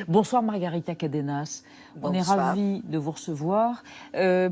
Bonsoir Margarita Cadenas. Bonsoir. On est ravis de vous recevoir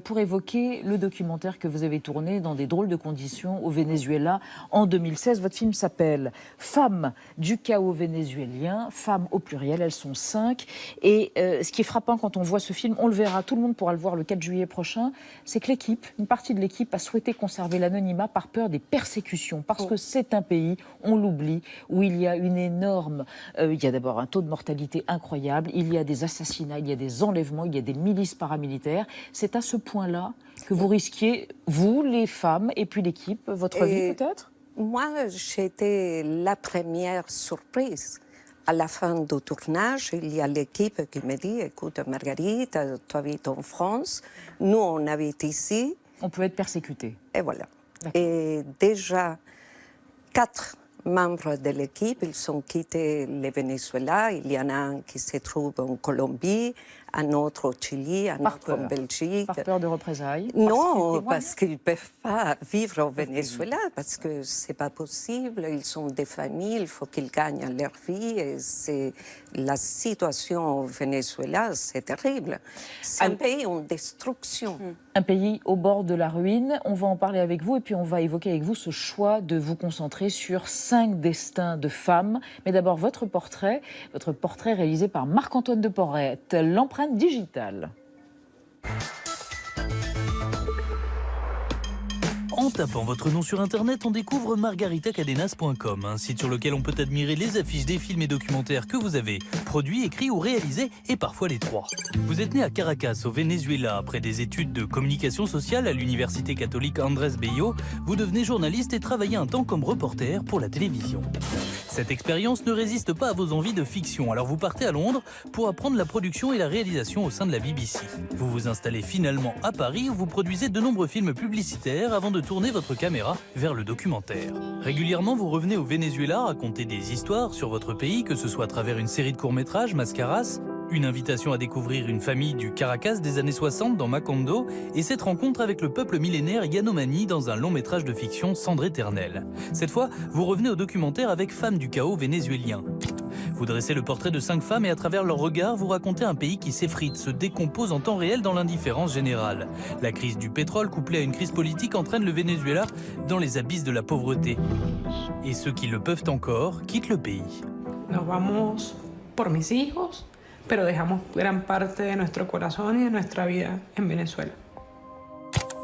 pour évoquer le documentaire que vous avez tourné dans des drôles de conditions au Venezuela en 2016. Votre film s'appelle « Femmes du chaos vénézuélien », femmes au pluriel, elles sont 5. Et ce qui est frappant quand on voit ce film, on le verra, tout le monde pourra le voir le 4 juillet prochain, c'est que l'équipe, une partie de l'équipe a souhaité conserver l'anonymat par peur des persécutions, parce que c'est un pays, on l'oublie, où il y a une énorme... il y a d'abord un taux de mortalité incroyable, il y a des assassinats, il y a des enlèvements, il y a des milices paramilitaires. C'est à ce point-là que vous risquiez, vous, les femmes, et puis l'équipe, votre vie peut-être? Moi, j'étais la première surprise. À la fin du tournage, il y a l'équipe qui me dit « Écoute, Marguerite, tu habites en France, nous, on habite ici. » On peut être persécuté. Et voilà. Et déjà, 4 membres de l'équipe, ils ont quitté le Venezuela. Il y en a un qui se trouve en Colombie, un autre au Chili, un autre en Belgique. Par peur de représailles? Non, parce qu'ils ne peuvent pas vivre au Venezuela, parce que ce n'est pas possible. Ils ont des familles, il faut qu'ils gagnent leur vie. Et la situation au Venezuela, c'est terrible. C'est un pays en destruction. Un pays au bord de la ruine. On va en parler avec vous et puis on va évoquer avec vous ce choix de vous concentrer sur 5 destins de femmes. Mais d'abord, votre portrait réalisé par Marc-Antoine de Porrette, l'empreinte digitale. En tapant votre nom sur Internet, on découvre margaritacadenas.com, un site sur lequel on peut admirer les affiches des films et documentaires que vous avez produits, écrits ou réalisés, et parfois les 3. Vous êtes né à Caracas, au Venezuela, après des études de communication sociale à l'université catholique Andrés Bello. Vous devenez journaliste et travaillez un temps comme reporter pour la télévision. Cette expérience ne résiste pas à vos envies de fiction, alors vous partez à Londres pour apprendre la production et la réalisation au sein de la BBC. Vous vous installez finalement à Paris où vous produisez de nombreux films publicitaires avant de tourner votre caméra vers le documentaire. Régulièrement, vous revenez au Venezuela raconter des histoires sur votre pays, que ce soit à travers une série de courts-métrages, Mascaras, une invitation à découvrir une famille du Caracas des années 60 dans Macondo, et cette rencontre avec le peuple millénaire Yanomami dans un long métrage de fiction Cendre éternelle. Cette fois, vous revenez au documentaire avec Femmes du chaos vénézuélien. Vous dressez le portrait de 5 femmes et à travers leurs regards, vous racontez un pays qui s'effrite, se décompose en temps réel dans l'indifférence générale. La crise du pétrole couplée à une crise politique entraîne le Venezuela dans les abysses de la pauvreté. Et ceux qui le peuvent encore quittent le pays. Nos vamos por mis hijos, pero dejamos gran parte de nuestro corazón y de nuestra vida en Venezuela.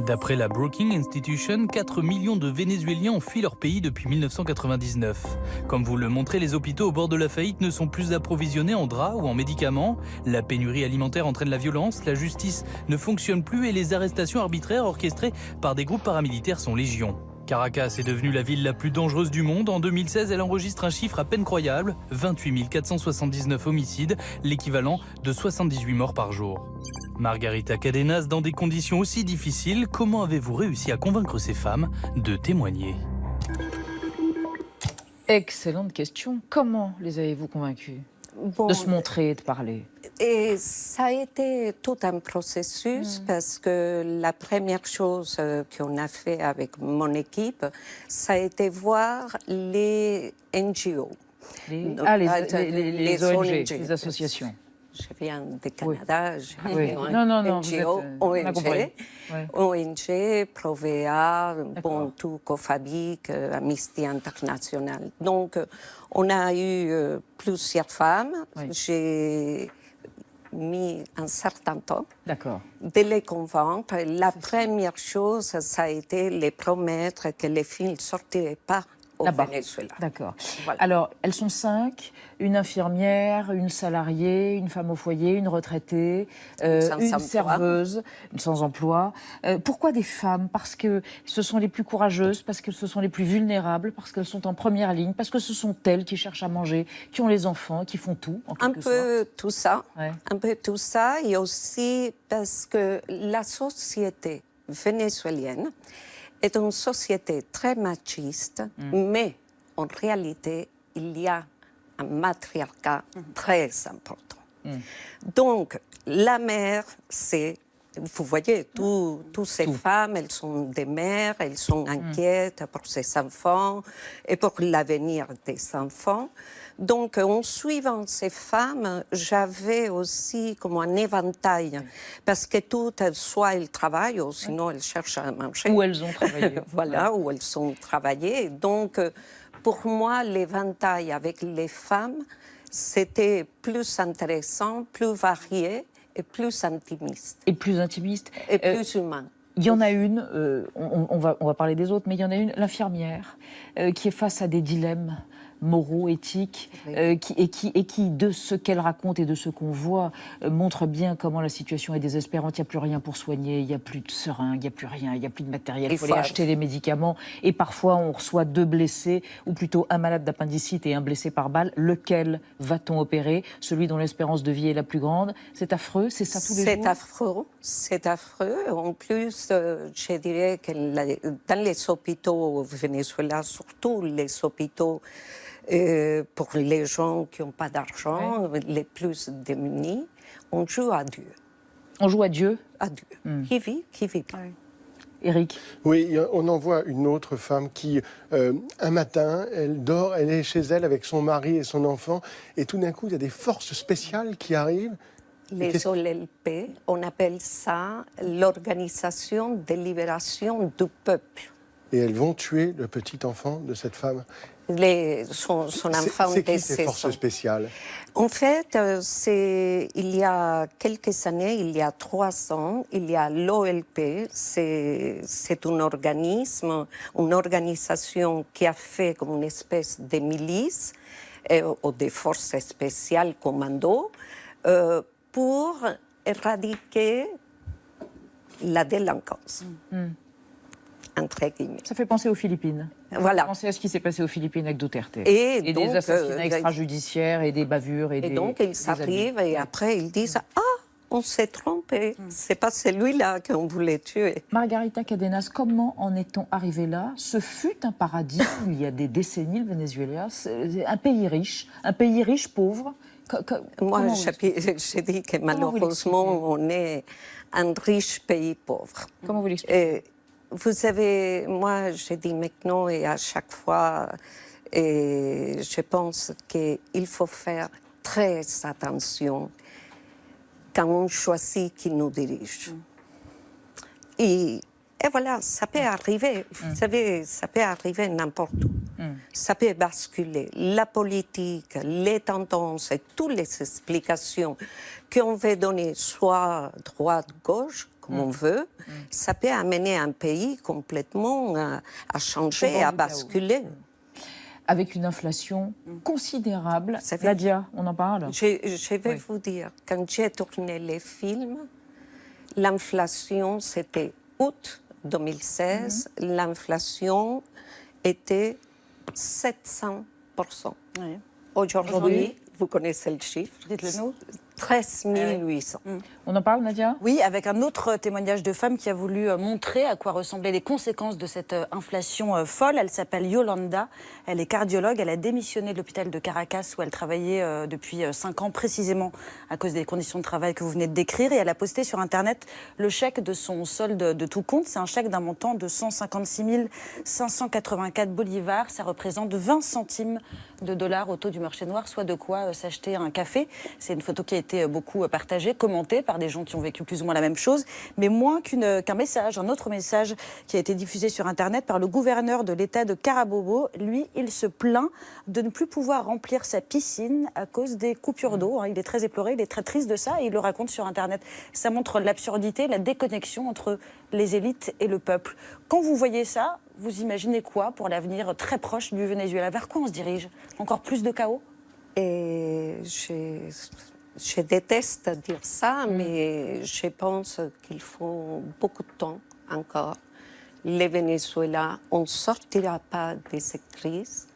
D'après la Brookings Institution, 4 millions de Vénézuéliens ont fui leur pays depuis 1999. Comme vous le montrez, les hôpitaux au bord de la faillite ne sont plus approvisionnés en draps ou en médicaments. La pénurie alimentaire entraîne la violence, la justice ne fonctionne plus et les arrestations arbitraires orchestrées par des groupes paramilitaires sont légion. Caracas est devenue la ville la plus dangereuse du monde. En 2016, elle enregistre un chiffre à peine croyable, 28 479 homicides, l'équivalent de 78 morts par jour. Margarita Cadenas, dans des conditions aussi difficiles, comment avez-vous réussi à convaincre ces femmes de témoigner? Excellente question. Comment les avez-vous convaincus de se montrer et de parler? Et ça a été tout un processus parce que la première chose qu'on a fait avec mon équipe, ça a été voir les NGO. Les ONG, les associations. Je viens du Canada, Oui. Non, NGO, ONG, ONG, Provea, Bontu, Cofabic, Amnesty International. Donc, on a eu plusieurs femmes. Oui. J'ai mis un certain temps de les convaincre. La première chose, ça a été les promettre que les films ne sortiraient pas au Venezuela. D'accord. Voilà. Alors, elles sont 5, une infirmière, une salariée, une femme au foyer, une retraitée, une serveuse, une sans emploi. Pourquoi des femmes? Parce que ce sont les plus courageuses, parce que ce sont les plus vulnérables, parce qu'elles sont en première ligne, parce que ce sont elles qui cherchent à manger, qui ont les enfants, qui font tout, en quelque sorte. Un peu tout ça, et aussi parce que la société vénézuélienne est une société très machiste, mais en réalité, il y a un matriarcat très important. Donc, la mère, c'est Vous voyez, toutes ces femmes, elles sont des mères, elles sont inquiètes pour ses enfants et pour l'avenir des enfants. Donc, en suivant ces femmes, j'avais aussi comme un éventail, parce que toutes, soit elles travaillent, ou sinon elles cherchent à manger. Où elles ont travaillé. Voilà, où elles ont travaillé. Donc, pour moi, l'éventail avec les femmes, c'était plus intéressant, plus varié et plus intimiste. Et plus intimiste. Et plus humain. Il y en a une, on va parler des autres, mais il y en a une, l'infirmière, qui est face à des dilemmes moraux, éthiques, qui, de ce qu'elle raconte et de ce qu'on voit, montre bien comment la situation est désespérante. Il n'y a plus rien pour soigner, il n'y a plus de seringues, il n'y a plus rien, il n'y a plus de matériel, il faut aller acheter des médicaments. Et parfois, on reçoit 2 blessés, ou plutôt un malade d'appendicite et un blessé par balle. Lequel va-t-on opérer? Celui dont l'espérance de vie est la plus grande. C'est affreux, c'est ça tous les jours? C'est affreux, c'est affreux. En plus, je dirais que dans les hôpitaux au Venezuela, surtout les hôpitaux pour les gens qui n'ont pas d'argent, les plus démunis, on joue à Dieu. On joue à Dieu? À Dieu. Qui vit, qui vit pas. Éric? Oui, on en voit une autre femme qui, un matin, elle dort, elle est chez elle avec son mari et son enfant, et tout d'un coup, il y a des forces spéciales qui arrivent. Les OLP, on appelle ça l'Organisation de libération du peuple. Et elles vont tuer le petit enfant de cette femme. Son enfant c'est qui de ces 16 forces ans. spéciales? En fait, il y a quelques années, il y a 3 ans, il y a l'OLP, c'est un organisme, une organisation qui a fait comme une espèce de milice ou des forces spéciales commando pour éradiquer la délinquance. Entre guillemets. Ça fait penser aux Philippines. Voilà. Pensez à ce qui s'est passé aux Philippines avec Duterte. Et des donc, assassinats extrajudiciaires et des bavures. Et donc, ils s'arrivent et après, ils disent « Ah, on s'est trompé, c'est pas celui-là qu'on voulait tuer. » Margarita Cadenas, comment en est-on arrivé là? Ce fut un paradis il y a des décennies, le Venezuela. C'est un pays riche pauvre. Moi, j'ai dit que malheureusement, on est un riche pays pauvre. Comment vous l'expliquez? Vous savez, moi, je dis maintenant et à chaque fois, et je pense qu'il faut faire très attention quand on choisit qui nous dirige. Et voilà, ça peut arriver. Vous savez, ça peut arriver n'importe où. Ça peut basculer. La politique, les tendances et toutes les explications qu'on veut donner, soit droite, gauche, comme on veut, ça peut amener un pays complètement à changer, à basculer. Avec une inflation considérable. Nadia, on en parle? Je vais vous dire, quand j'ai tourné les films, l'inflation, c'était août 2016, l'inflation était 700%. Oui. Aujourd'hui, vous connaissez le chiffre. Dites-le nous. 13 800. On en parle, Nadia? Oui, avec un autre témoignage de femme qui a voulu montrer à quoi ressemblaient les conséquences de cette inflation folle. Elle s'appelle Yolanda, elle est cardiologue, elle a démissionné de l'hôpital de Caracas où elle travaillait depuis 5 ans précisément à cause des conditions de travail que vous venez de décrire, et elle a posté sur Internet le chèque de son solde de tout compte. C'est un chèque d'un montant de 156 584 bolivars, ça représente 20 centimes de dollars au taux du marché noir, soit de quoi s'acheter un café. C'est une photo qui a été beaucoup partagée, commentée par des gens qui ont vécu plus ou moins la même chose, mais moins qu'un message, un autre message qui a été diffusé sur Internet par le gouverneur de l'État de Carabobo. Lui, il se plaint de ne plus pouvoir remplir sa piscine à cause des coupures d'eau. Il est très éploré, il est très triste de ça et il le raconte sur Internet. Ça montre l'absurdité, la déconnexion entre les élites et le peuple. Quand vous voyez ça, vous imaginez quoi pour l'avenir très proche du Venezuela? Vers quoi on se dirige? Encore plus de chaos? Et je déteste dire ça, mais je pense qu'il faut beaucoup de temps encore. Le Venezuela, on ne sortira pas de cette crise.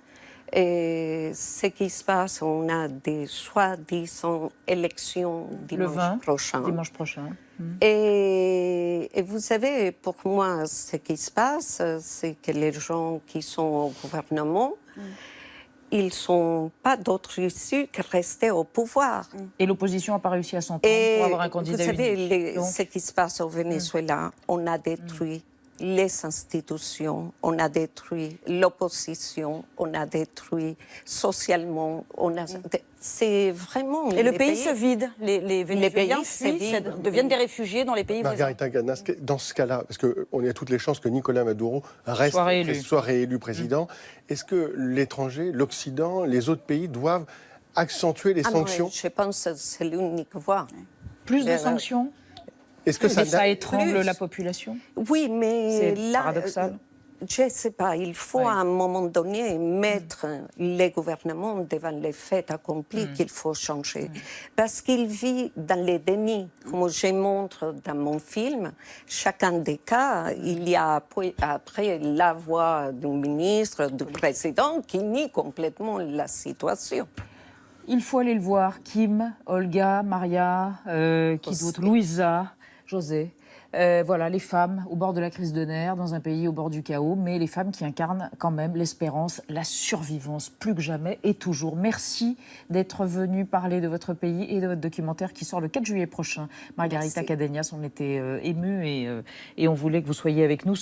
Et ce qui se passe, on a des soi-disant élections dimanche prochain. Dimanche prochain. Et vous savez, pour moi, ce qui se passe, c'est que les gens qui sont au gouvernement, ils n'ont pas d'autre issue que rester au pouvoir. Et l'opposition n'a pas réussi à s'entendre pour avoir un candidat vous savez, unique. Donc, ce qui se passe au Venezuela, on a détruit les institutions, on a détruit l'opposition, on a détruit socialement, c'est vraiment... Et le pays se vide. Les Vénézuéliens pays se fuient, vident. deviennent des réfugiés dans les pays voisins. Margarita Cadenas, dans ce cas-là, parce qu'on a toutes les chances que Nicolás Maduro soit réélu président, est-ce que l'étranger, l'Occident, les autres pays doivent accentuer les sanctions? Je pense que c'est l'unique voie. plus de sanctions? Est-ce que Ça étrangle plus. la population? Oui, mais C'est là, paradoxal. je ne sais pas, il faut à un moment donné mettre les gouvernements devant les faits accomplis qu'il faut changer. Parce qu'il vit dans les dénis. Comme je montre dans mon film, chacun des cas, il y a après la voix du ministre, du président qui nie complètement la situation. Il faut aller le voir. Kim, Olga, Maria, qui d'autre, Louisa, José. Voilà, les femmes au bord de la crise de nerfs, dans un pays au bord du chaos, mais les femmes qui incarnent quand même l'espérance, la survivance, plus que jamais et toujours. Merci d'être venue parler de votre pays et de votre documentaire qui sort le 4 juillet prochain. Margarita Cadenas, on était émus et on voulait que vous soyez avec nous.